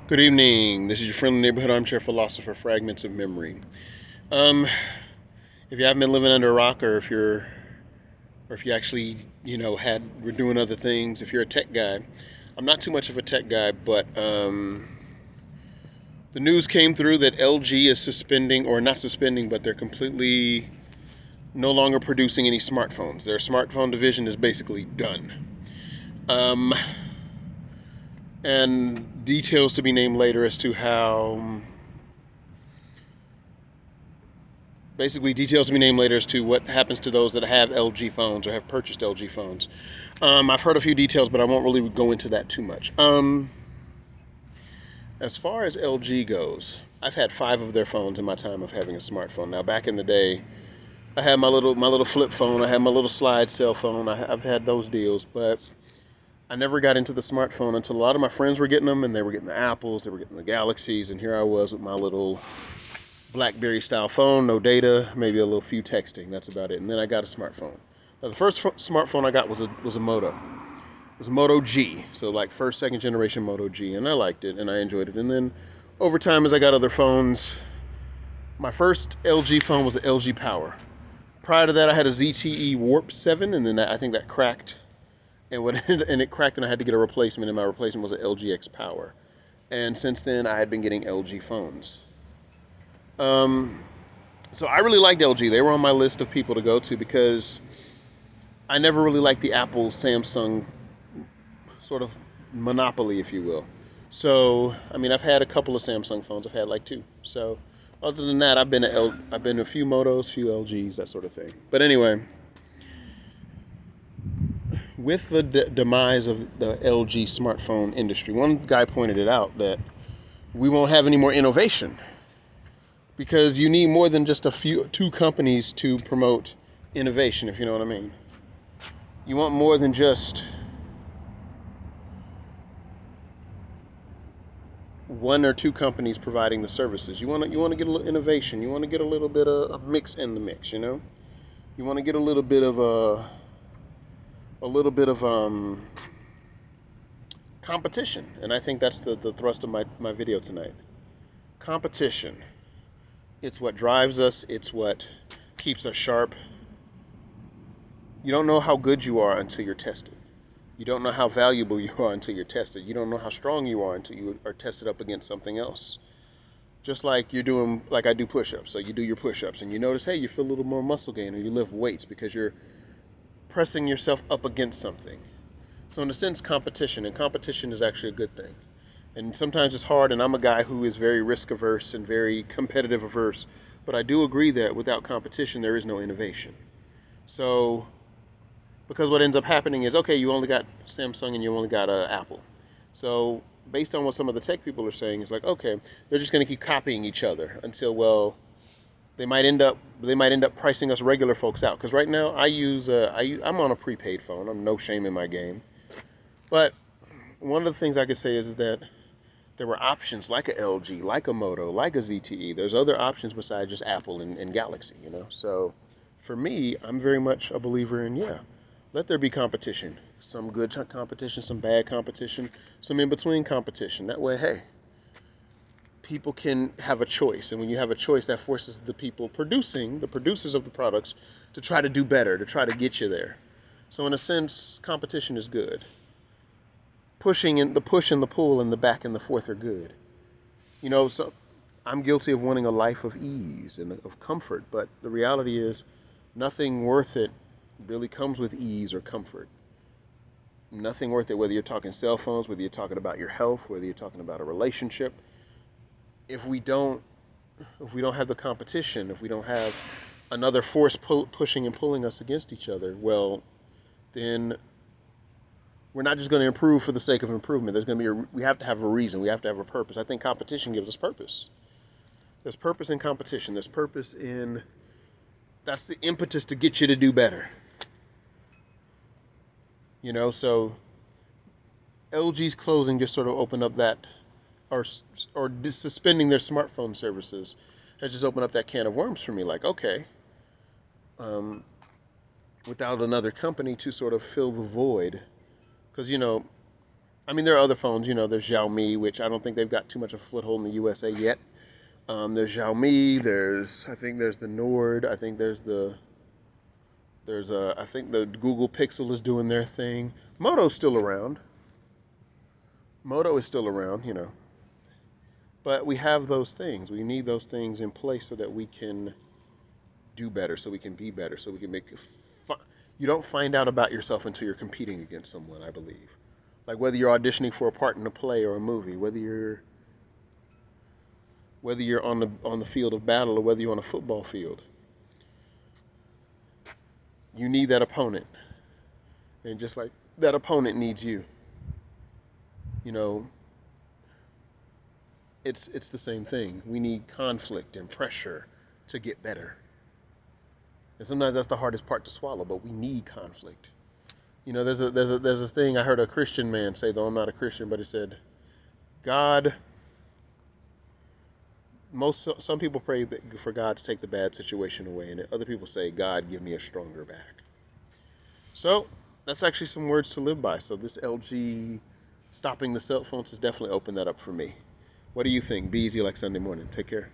Good evening. This is your friendly neighborhood armchair philosopher, Fragments of Memory. Um, if you haven't been living under a rock, or if you actually, were doing other things, if you're a tech guy, I'm not too much of a tech guy, but the news came through that LG is suspending, or not suspending, but they're completely no longer producing any smartphones. Their smartphone division is basically done. Um, and details to be named later as to how basically details to be named later as to what happens to those that have LG phones or have purchased LG phones. I've heard a few details, but I won't really go into that too much. As far as LG goes, I've had 5 of their phones in my time of having a smartphone. Now, back in the day, I had my little flip phone. I had my little slide cell phone. I've had those deals, but I never got into the smartphone until a lot of my friends were getting them, and they were getting the Apples, they were getting the Galaxies, and here I was with my little BlackBerry style phone, no data, maybe a little few texting. That's about it. And then I got a smartphone. Now, the first smartphone I got was a Moto. It was a Moto G, so like first, second generation Moto G, and I liked it and I enjoyed it. And then over time, as I got other phones, my first LG phone was an LG Power. Prior to that, I had a ZTE Warp 7, and then I think that cracked, and it cracked, and I had to get a replacement. And my replacement was an LG X Power. And since then, I had been getting LG phones. Um, So I really liked LG. They were on my list of people to go to because I never really liked the Apple Samsung sort of monopoly, if you will. So I mean, I've had a couple of Samsung phones. I've had like two. So other than that, I've been a few Motos, few LGs, that sort of thing. But anyway, with the demise of the LG smartphone industry, one guy pointed it out that we won't have any more innovation because you need more than just two companies to promote innovation, if you know what I mean. You want more than just one or two companies providing the services. You want to get a little innovation. You want to get a little bit of a mix in the mix. You want to get a little bit of a competition, and I think that's the thrust of my video tonight. Competition. It's what drives us. It's what keeps us sharp. You don't know how good you are until you're tested. You don't know how valuable you are until you're tested. You don't know how strong you are until you are tested up against something else. Just like you're doing, like I do push-ups. So you do your push-ups and you notice, hey, you feel a little more muscle gain, or you lift weights because you're pressing yourself up against something. So in a sense, competition is actually a good thing. And sometimes it's hard, and I'm a guy who is very risk averse and very competitive averse. But I do agree that without competition, there is no innovation. So because what ends up happening is, okay, you only got Samsung and you only got Apple. So based on what some of the tech people are saying, it's like, okay, they're just going to keep copying each other until, well, they might end up pricing us regular folks out. Because right now I'm on a prepaid phone. I'm no shame in my game. But one of the things I could say is that there were options like a LG, like a Moto, like a ZTE. There's other options besides just Apple and Galaxy. So for me, I'm very much a believer in, yeah, let there be competition. Some good competition, some bad competition, some in between competition. That way, hey, people can have a choice. And when you have a choice, that forces the producers of the products, to try to do better, to try to get you there. So in a sense, competition is good. The push and the pull and the back and the forth are good. So I'm guilty of wanting a life of ease and of comfort, but the reality is nothing worth it really comes with ease or comfort. Nothing worth it, whether you're talking cell phones, whether you're talking about your health, whether you're talking about a relationship. If we don't if we don't have the competition, if we don't have another force pushing and pulling us against each other, well, then we're not just going to improve for the sake of improvement. We have to have a reason. We have to have a purpose. I think competition gives us purpose. There's purpose in competition. That's the impetus to get you to do better. So LG's closing just sort of opened up that, or suspending their smartphone services has just opened up that can of worms for me. Like, okay, um, without another company to sort of fill the void, because I mean, there are other phones. You know, there's Xiaomi, which I don't think they've got too much of a foothold in the USA yet. There's Xiaomi. I think there's the Nord. I think I think the Google Pixel is doing their thing. Moto's still around. Moto is still around, you know. But we have those things. We need those things in place so that we can do better, so we can be better, so we can make. You don't find out about yourself until you're competing against someone, I believe. Like whether you're auditioning for a part in a play or a movie, whether you're on the field of battle or whether you're on a football field, you need that opponent, and just like that opponent needs you. You know, it's the same thing. We need conflict and pressure to get better. And sometimes that's the hardest part to swallow, but we need conflict. You know, there's this thing I heard a Christian man say, though I'm not a Christian, but he said, God, some people pray for God to take the bad situation away, and other people say, God, give me a stronger back. So that's actually some words to live by. So this LG stopping the cell phones has definitely opened that up for me. What do you think? Be easy like Sunday morning. Take care.